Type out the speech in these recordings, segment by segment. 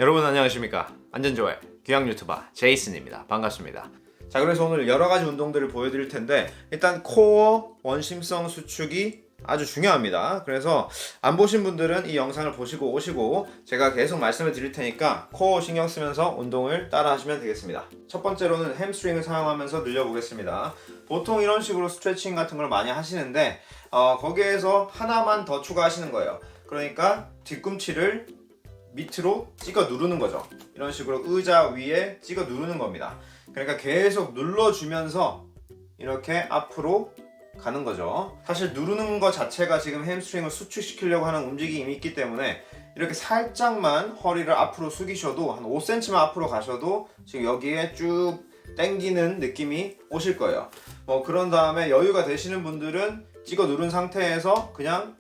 여러분 안녕하십니까? 안전조회 귀향 유튜버 제이슨입니다. 반갑습니다. 자, 그래서 오늘 여러가지 운동들을 보여드릴 텐데 일단 코어 원심성 수축이 아주 중요합니다. 그래서 안 보신 분들은 이 영상을 보시고 오시고 제가 계속 말씀을 드릴 테니까 코어 신경 쓰면서 운동을 따라 하시면 되겠습니다. 첫 번째로는 햄스트링을 사용하면서 늘려보겠습니다. 보통 이런 식으로 스트레칭 같은 걸 많이 하시는데 거기에서 하나만 더 추가하시는 거예요. 그러니까 뒤꿈치를 밑으로 찍어 누르는 거죠. 이런 식으로 의자 위에 찍어 누르는 겁니다. 그러니까 계속 눌러주면서 이렇게 앞으로 가는 거죠. 사실 누르는 것 자체가 지금 햄스트링을 수축시키려고 하는 움직임이 있기 때문에 이렇게 살짝만 허리를 앞으로 숙이셔도 한 5cm만 앞으로 가셔도 지금 여기에 쭉 당기는 느낌이 오실 거예요. 그런 다음에 여유가 되시는 분들은 찍어 누른 상태에서 그냥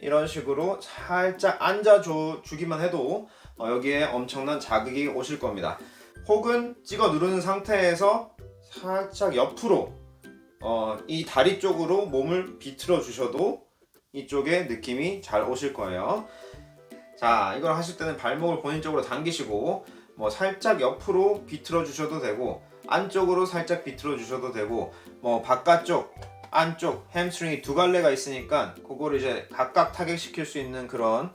이런 식으로 살짝 앉아주기만 해도 여기에 엄청난 자극이 오실 겁니다. 혹은 찍어 누르는 상태에서 살짝 옆으로 이 다리 쪽으로 몸을 비틀어 주셔도 이쪽에 느낌이 잘 오실 거예요. 자, 이걸 하실 때는 발목을 본인 쪽으로 당기시고 살짝 옆으로 비틀어 주셔도 되고 안쪽으로 살짝 비틀어 주셔도 되고 바깥쪽 안쪽 햄스트링이 두 갈래가 있으니까 그거를 이제 각각 타격시킬 수 있는 그런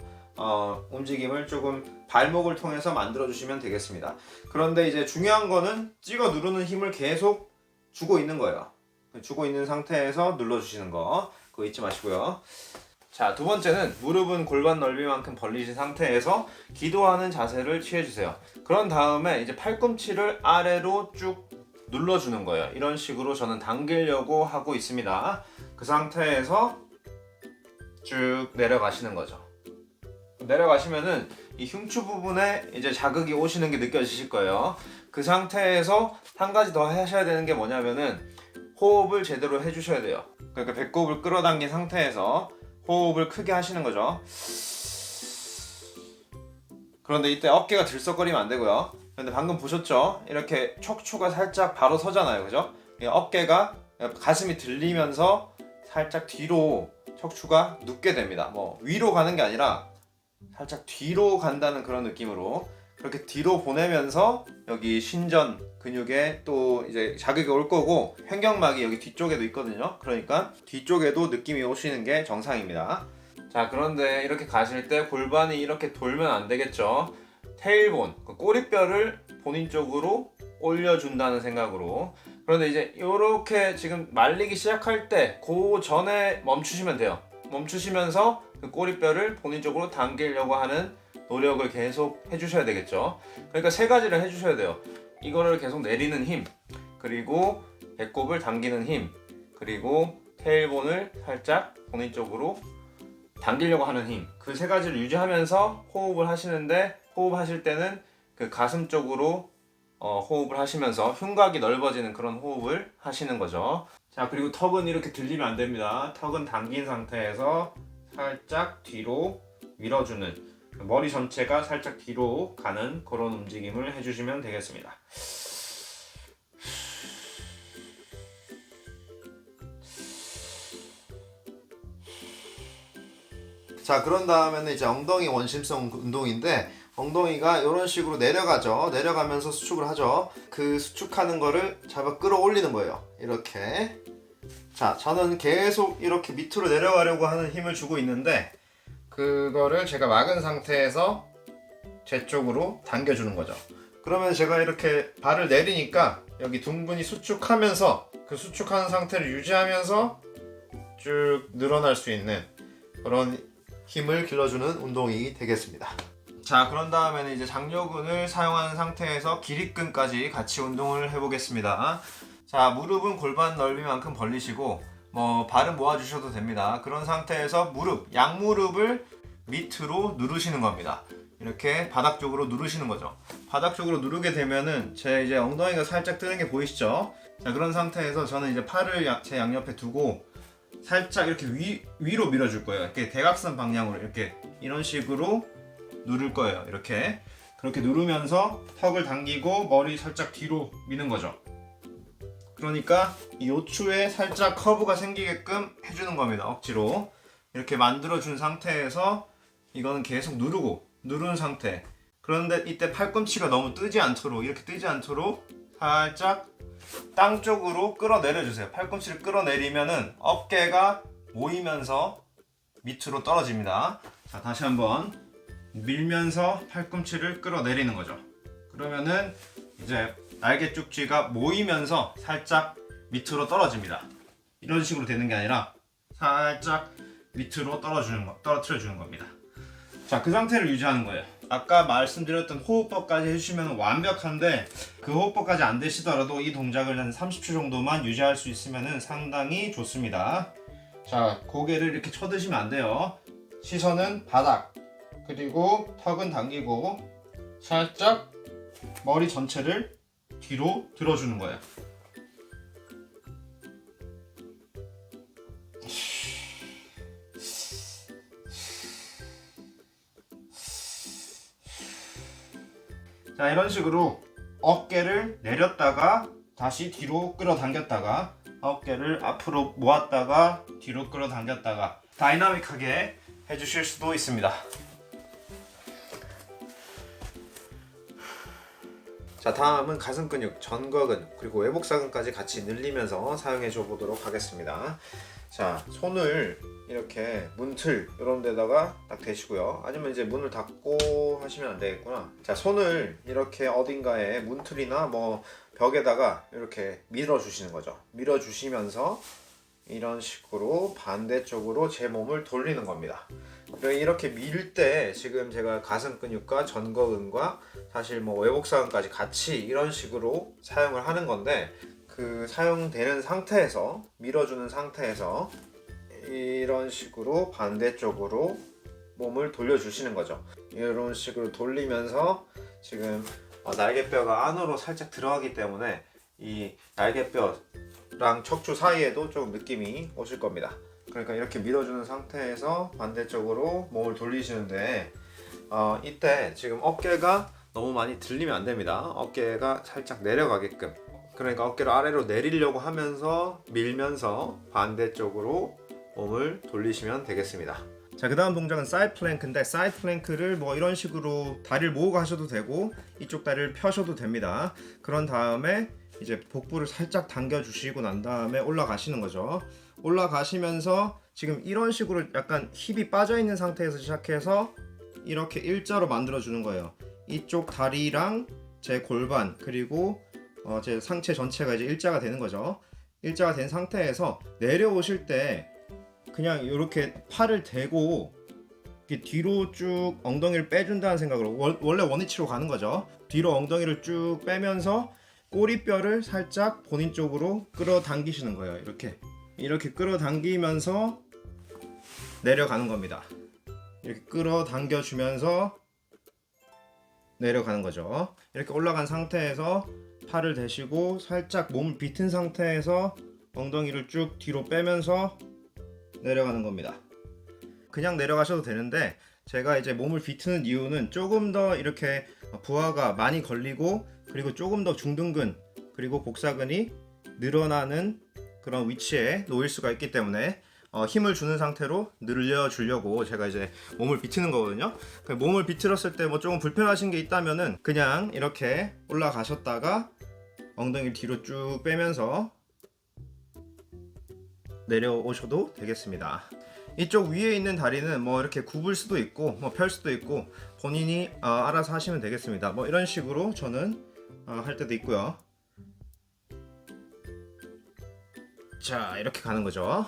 움직임을 조금 발목을 통해서 만들어 주시면 되겠습니다. 그런데 이제 중요한 거는 찍어 누르는 힘을 계속 주고 있는 거예요. 주고 있는 상태에서 눌러 주시는 거 그거 잊지 마시고요. 자, 두 번째는 무릎은 골반 넓이만큼 벌리신 상태에서 기도하는 자세를 취해주세요. 그런 다음에 이제 팔꿈치를 아래로 쭉 눌러주는 거예요. 이런 식으로 저는 당기려고 하고 있습니다. 그 상태에서 쭉 내려가시는 거죠. 내려가시면은 이 흉추 부분에 이제 자극이 오시는 게 느껴지실 거예요. 그 상태에서 한 가지 더 하셔야 되는 게 뭐냐면은 호흡을 제대로 해주셔야 돼요. 그러니까 배꼽을 끌어당긴 상태에서 호흡을 크게 하시는 거죠. 그런데 이때 어깨가 들썩거리면 안 되고요. 근데 방금 보셨죠? 이렇게 척추가 살짝 바로 서잖아요. 그죠? 어깨가 가슴이 들리면서 살짝 뒤로 척추가 눕게 됩니다. 위로 가는 게 아니라 살짝 뒤로 간다는 그런 느낌으로 그렇게 뒤로 보내면서 여기 신전 근육에 또 이제 자극이 올 거고 횡격막이 여기 뒤쪽에도 있거든요. 그러니까 뒤쪽에도 느낌이 오시는 게 정상입니다. 자, 그런데 이렇게 가실 때 골반이 이렇게 돌면 안 되겠죠. 테일본, 꼬리뼈를 본인 쪽으로 올려준다는 생각으로. 그런데 이제 이렇게 지금 말리기 시작할 때 그 전에 멈추시면 돼요. 멈추시면서 그 꼬리뼈를 본인 쪽으로 당기려고 하는 노력을 계속 해주셔야 되겠죠. 그러니까 세 가지를 해주셔야 돼요. 이거를 계속 내리는 힘, 그리고 배꼽을 당기는 힘, 그리고 테일본을 살짝 본인 쪽으로 당기려고 하는 힘. 그 세 가지를 유지하면서 호흡을 하시는데 호흡하실 때는 그 가슴 쪽으로 호흡을 하시면서 흉곽이 넓어지는 그런 호흡을 하시는 거죠. 자, 그리고 턱은 이렇게 들리면 안 됩니다. 턱은 당긴 상태에서 살짝 뒤로 밀어주는 머리 전체가 살짝 뒤로 가는 그런 움직임을 해주시면 되겠습니다. 자, 그런 다음에는 이제 엉덩이 원심성 운동인데 엉덩이가 이런 식으로 내려가죠. 내려가면서 수축을 하죠. 그 수축하는 거를 잡아 끌어올리는 거예요. 이렇게. 자, 저는 계속 이렇게 밑으로 내려가려고 하는 힘을 주고 있는데 그거를 제가 막은 상태에서 제 쪽으로 당겨주는 거죠. 그러면 제가 이렇게 발을 내리니까 여기 둥근이 수축하면서 그 수축하는 상태를 유지하면서 쭉 늘어날 수 있는 그런 힘을 길러주는 운동이 되겠습니다. 자, 그런 다음에는 이제 장요근을 사용하는 상태에서 기립근까지 같이 운동을 해보겠습니다. 자, 무릎은 골반 넓이만큼 벌리시고 발은 모아주셔도 됩니다. 그런 상태에서 양무릎을 밑으로 누르시는 겁니다. 이렇게 바닥 쪽으로 누르시는 거죠. 바닥 쪽으로 누르게 되면은 제 이제 엉덩이가 살짝 뜨는 게 보이시죠? 자, 그런 상태에서 저는 이제 팔을 제 양옆에 두고 살짝 이렇게 위로 밀어줄 거예요. 이렇게 대각선 방향으로 이렇게 이런 식으로 누를 거예요. 이렇게 그렇게 누르면서 턱을 당기고 머리 살짝 뒤로 미는 거죠. 그러니까 이 요추에 살짝 커브가 생기게끔 해주는 겁니다. 억지로 이렇게 만들어준 상태에서 이거는 계속 누르는 상태. 그런데 이때 팔꿈치가 너무 뜨지 않도록, 이렇게 뜨지 않도록 살짝 땅 쪽으로 끌어내려주세요. 팔꿈치를 끌어내리면은 어깨가 모이면서 밑으로 떨어집니다. 자, 다시 한번 밀면서 팔꿈치를 끌어내리는 거죠. 그러면은 이제 날개 쪽지가 모이면서 살짝 밑으로 떨어집니다. 이런 식으로 되는 게 아니라 살짝 밑으로 떨어뜨려 주는 겁니다. 자, 그 상태를 유지하는 거예요. 아까 말씀드렸던 호흡법까지 해주시면 완벽한데, 그 호흡법까지 안 되시더라도 이 동작을 한 30초 정도만 유지할 수 있으면 상당히 좋습니다. 자, 고개를 이렇게 쳐드시면 안 돼요. 시선은 바닥, 그리고 턱은 당기고 살짝 머리 전체를 뒤로 들어주는 거예요. 자, 이런 식으로 어깨를 내렸다가 다시 뒤로 끌어당겼다가, 어깨를 앞으로 모았다가 뒤로 끌어당겼다가 다이나믹하게 해주실 수도 있습니다. 자, 다음은 가슴 근육, 전거근, 그리고 외복사근까지 같이 늘리면서 사용해 줘 보도록 하겠습니다. 자, 손을 이렇게 문틀 이런 데다가 딱 대시고요. 아니면 이제 문을 닫고 하시면 안 되겠구나. 자, 손을 이렇게 어딘가에 문틀이나 뭐 벽에다가 이렇게 밀어 주시는 거죠. 밀어 주시면서 이런 식으로 반대쪽으로 제 몸을 돌리는 겁니다. 이렇게 밀 때 지금 제가 가슴 근육과 전거근과 사실 뭐 외복사근까지 같이 이런 식으로 사용을 하는 건데, 그 사용되는 상태에서, 밀어주는 상태에서 이런 식으로 반대쪽으로 몸을 돌려주시는 거죠. 이런 식으로 돌리면서 지금 날개뼈가 안으로 살짝 들어가기 때문에 이 날개뼈랑 척추 사이에도 좀 느낌이 오실 겁니다. 그러니까 이렇게 밀어주는 상태에서 반대쪽으로 몸을 돌리시는데, 이때 지금 어깨가 너무 많이 들리면 안 됩니다. 어깨가 살짝 내려가게끔, 그러니까 어깨를 아래로 내리려고 하면서 밀면서 반대쪽으로 몸을 돌리시면 되겠습니다. 자, 그 다음 동작은 사이드 플랭크인데, 사이드 플랭크를 뭐 이런 식으로 다리를 모으고 하셔도 되고 이쪽 다리를 펴셔도 됩니다. 그런 다음에 이제 복부를 살짝 당겨 주시고 난 다음에 올라가시는 거죠. 올라가시면서 지금 이런 식으로 약간 힙이 빠져 있는 상태에서 시작해서 이렇게 일자로 만들어 주는 거예요. 이쪽 다리랑 제 골반, 그리고 제 상체 전체가 이제 일자가 되는 거죠. 일자가 된 상태에서 내려오실 때 그냥 이렇게 팔을 대고 이렇게 뒤로 쭉 엉덩이를 빼준다는 생각으로, 원래 원위치로 가는 거죠. 뒤로 엉덩이를 쭉 빼면서 꼬리뼈를 살짝 본인 쪽으로 끌어당기시는 거예요. 이렇게 끌어당기면서 내려가는 겁니다. 이렇게 끌어당겨 주면서 내려가는 거죠. 이렇게 올라간 상태에서 팔을 대시고 살짝 몸을 비튼 상태에서 엉덩이를 쭉 뒤로 빼면서 내려가는 겁니다. 그냥 내려가셔도 되는데, 제가 이제 몸을 비트는 이유는 조금 더 이렇게 부하가 많이 걸리고, 그리고 조금 더 중둔근 그리고 복사근이 늘어나는 그런 위치에 놓일 수가 있기 때문에 힘을 주는 상태로 늘려주려고 제가 이제 몸을 비트는 거거든요. 몸을 비틀었을 때 뭐 조금 불편하신 게 있다면은 그냥 이렇게 올라가셨다가 엉덩이를 뒤로 쭉 빼면서 내려오셔도 되겠습니다. 이쪽 위에 있는 다리는 뭐 이렇게 굽을 수도 있고 뭐 펼 수도 있고 본인이 알아서 하시면 되겠습니다. 뭐 이런 식으로 저는 할 때도 있고요. 자, 이렇게 가는 거죠.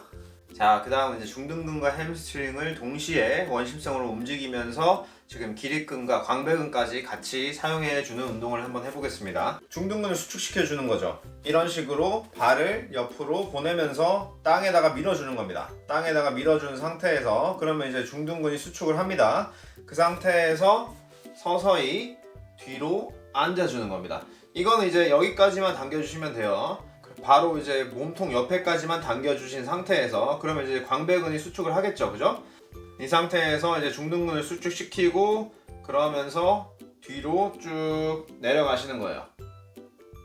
자, 그 다음은 이제 중둔근과 햄스트링을 동시에 원심성으로 움직이면서 지금 기립근과 광배근까지 같이 사용해주는 운동을 한번 해보겠습니다. 중둔근을 수축시켜주는 거죠. 이런 식으로 발을 옆으로 보내면서 땅에다가 밀어주는 겁니다. 땅에다가 밀어주는 상태에서, 그러면 이제 중둔근이 수축을 합니다. 그 상태에서 서서히 뒤로 앉아주는 겁니다. 이거는 이제 여기까지만 당겨주시면 돼요. 바로 이제 몸통 옆에까지만 당겨주신 상태에서, 그러면 이제 광배근이 수축을 하겠죠, 그죠? 이 상태에서 이제 중둔근을 수축시키고 그러면서 뒤로 쭉 내려가시는 거예요.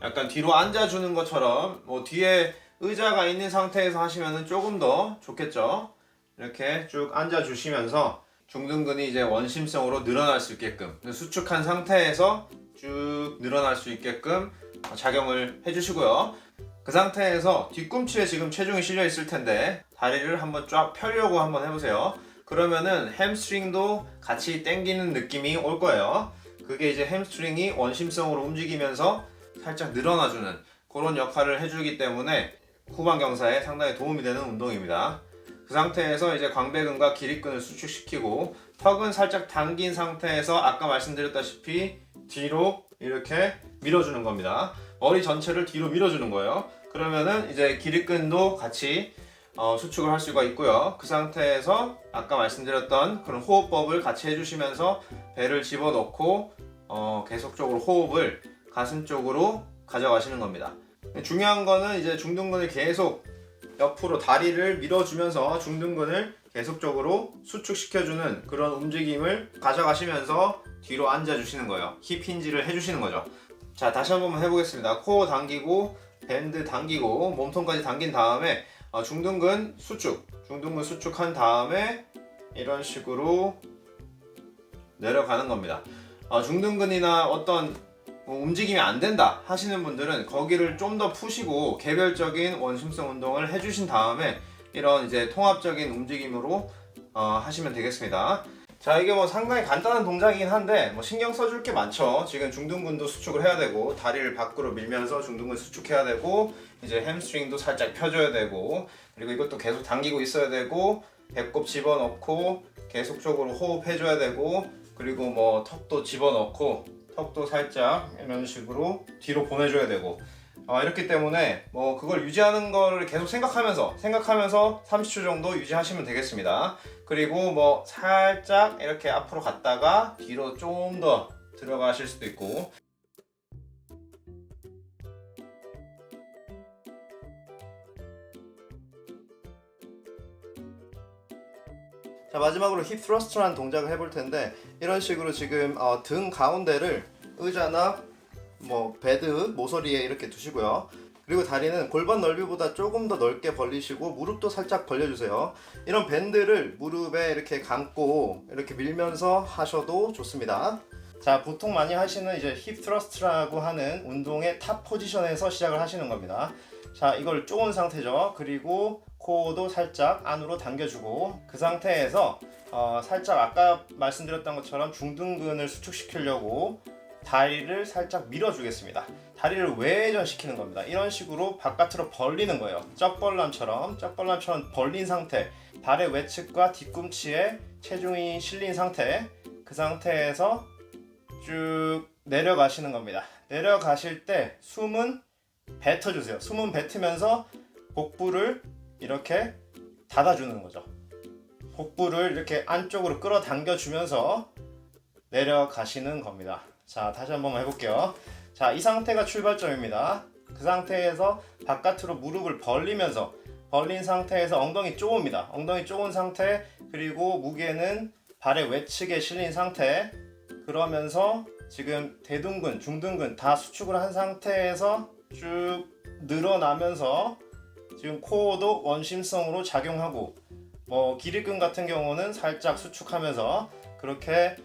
약간 뒤로 앉아주는 것처럼, 뭐 뒤에 의자가 있는 상태에서 하시면 조금 더 좋겠죠. 이렇게 쭉 앉아주시면서 중둔근이 이제 원심성으로 늘어날 수 있게끔 수축한 상태에서 쭉 늘어날 수 있게끔 작용을 해주시고요. 그 상태에서 뒤꿈치에 지금 체중이 실려 있을 텐데 다리를 한번 쫙 펴려고 한번 해보세요. 그러면은 햄스트링도 같이 당기는 느낌이 올 거예요. 그게 이제 햄스트링이 원심성으로 움직이면서 살짝 늘어나주는 그런 역할을 해주기 때문에 후방 경사에 상당히 도움이 되는 운동입니다. 그 상태에서 이제 광배근과 기립근을 수축시키고 턱은 살짝 당긴 상태에서 아까 말씀드렸다시피 뒤로 이렇게 밀어주는 겁니다. 머리 전체를 뒤로 밀어주는 거예요. 그러면은 이제 기립근도 같이 수축을 할 수가 있고요. 그 상태에서 아까 말씀드렸던 그런 호흡법을 같이 해주시면서 배를 집어넣고 계속적으로 호흡을 가슴 쪽으로 가져가시는 겁니다. 중요한 거는 이제 중둔근을 계속 옆으로 다리를 밀어주면서 중둔근을 계속적으로 수축시켜주는 그런 움직임을 가져가시면서 뒤로 앉아주시는 거예요. 힙 힌지를 해주시는 거죠. 자, 다시 한번 해보겠습니다. 코 당기고 밴드 당기고 몸통까지 당긴 다음에 중둔근 수축한 다음에 이런 식으로 내려가는 겁니다. 중둔근이나 어떤 움직임이 안 된다 하시는 분들은 거기를 좀 더 푸시고 개별적인 원심성 운동을 해주신 다음에 이런 이제 통합적인 움직임으로 하시면 되겠습니다. 자, 이게 뭐 상당히 간단한 동작이긴 한데 뭐 신경 써줄 게 많죠. 지금 중둔근도 수축을 해야 되고 다리를 밖으로 밀면서 중둔근 수축해야 되고 이제 햄스트링도 살짝 펴줘야 되고 그리고 이것도 계속 당기고 있어야 되고 배꼽 집어넣고 계속적으로 호흡해줘야 되고 그리고 뭐 턱도 집어넣고 턱도 살짝 이런 식으로 뒤로 보내줘야 되고 이렇기 때문에 뭐 그걸 유지하는 거를 계속 생각하면서 30초 정도 유지하시면 되겠습니다. 그리고 뭐 살짝 이렇게 앞으로 갔다가 뒤로 좀 더 들어가실 수도 있고 자, 마지막으로 힙 스러스트라는 동작을 해볼 텐데 이런 식으로 지금 등 가운데를 의자나 뭐 베드 모서리에 이렇게 두시고요. 그리고 다리는 골반 넓이보다 조금 더 넓게 벌리시고 무릎도 살짝 벌려주세요. 이런 밴드를 무릎에 이렇게 감고 이렇게 밀면서 하셔도 좋습니다. 자, 보통 많이 하시는 이제 힙 스러스트라고 하는 운동의 탑 포지션에서 시작을 하시는 겁니다. 자, 이걸 쪼은 상태죠. 그리고 코도 살짝 안으로 당겨주고 그 상태에서 살짝 아까 말씀드렸던 것처럼 중둔근을 수축시키려고 다리를 살짝 밀어주겠습니다. 다리를 외전시키는 겁니다. 이런 식으로 바깥으로 벌리는 거예요. 쩍벌람처럼 벌린 상태, 발의 외측과 뒤꿈치에 체중이 실린 상태, 그 상태에서 쭉 내려가시는 겁니다. 내려가실 때 숨은 뱉어주세요. 숨은 뱉으면서 복부를 이렇게 닫아주는 거죠. 복부를 이렇게 안쪽으로 끌어당겨 주면서 내려가시는 겁니다. 자, 다시 한번 해볼게요. 자, 이 상태가 출발점입니다. 그 상태에서 바깥으로 무릎을 벌리면서 벌린 상태에서 엉덩이 쪼읍니다. 엉덩이 쪼은 상태, 그리고 무게는 발의 외측에 실린 상태. 그러면서 지금 대둔근, 중둔근 다 수축을 한 상태에서 쭉 늘어나면서 지금 코어도 원심성으로 작용하고 뭐 기립근 같은 경우는 살짝 수축하면서 그렇게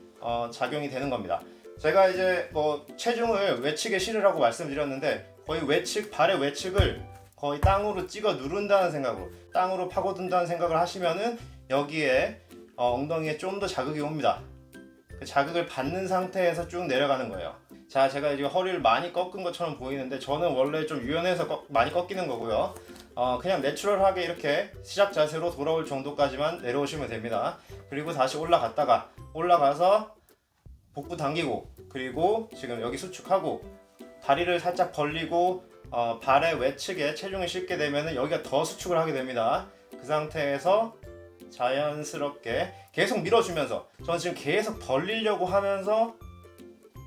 작용이 되는 겁니다. 제가 이제 뭐 체중을 외측에 실으라고 말씀드렸는데 거의 외측, 발의 외측을 거의 땅으로 찍어 누른다는 생각으로 땅으로 파고든다는 생각을 하시면은 여기에 엉덩이에 좀 더 자극이 옵니다. 그 자극을 받는 상태에서 쭉 내려가는 거예요. 자, 제가 이제 허리를 많이 꺾은 것처럼 보이는데 저는 원래 좀 유연해서 많이 꺾이는 거고요. 그냥 내추럴하게 이렇게 시작 자세로 돌아올 정도까지만 내려오시면 됩니다. 그리고 다시 올라가서 복부 당기고 그리고 지금 여기 수축하고 다리를 살짝 벌리고 발의 외측에 체중이 실게 되면 여기가 더 수축을 하게 됩니다. 그 상태에서 자연스럽게 계속 밀어주면서 저는 지금 계속 벌리려고 하면서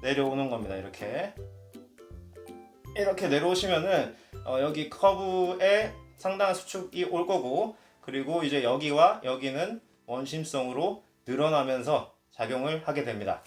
내려오는 겁니다. 이렇게 내려오시면은 여기 커브에 상당한 수축이 올 거고 그리고 이제 여기와 여기는 원심성으로 늘어나면서 작용을 하게 됩니다.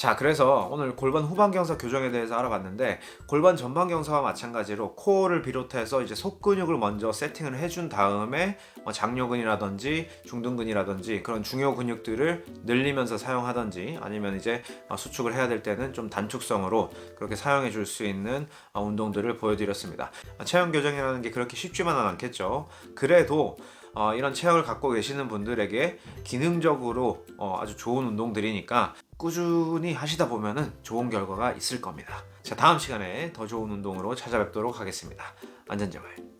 자, 그래서 오늘 골반 후방 경사 교정에 대해서 알아봤는데, 골반 전방 경사와 마찬가지로 코어를 비롯해서 이제 속근육을 먼저 세팅을 해준 다음에 장요근이라든지 중둔근이라든지 그런 중요 근육들을 늘리면서 사용하든지, 아니면 이제 수축을 해야 될 때는 좀 단축성으로 그렇게 사용해 줄 수 있는 운동들을 보여드렸습니다. 체형 교정이라는 게 그렇게 쉽지만은 않겠죠. 그래도 이런 체형을 갖고 계시는 분들에게 기능적으로 아주 좋은 운동들이니까 꾸준히 하시다 보면은 좋은 결과가 있을 겁니다. 자, 다음 시간에 더 좋은 운동으로 찾아뵙도록 하겠습니다. 안전자말.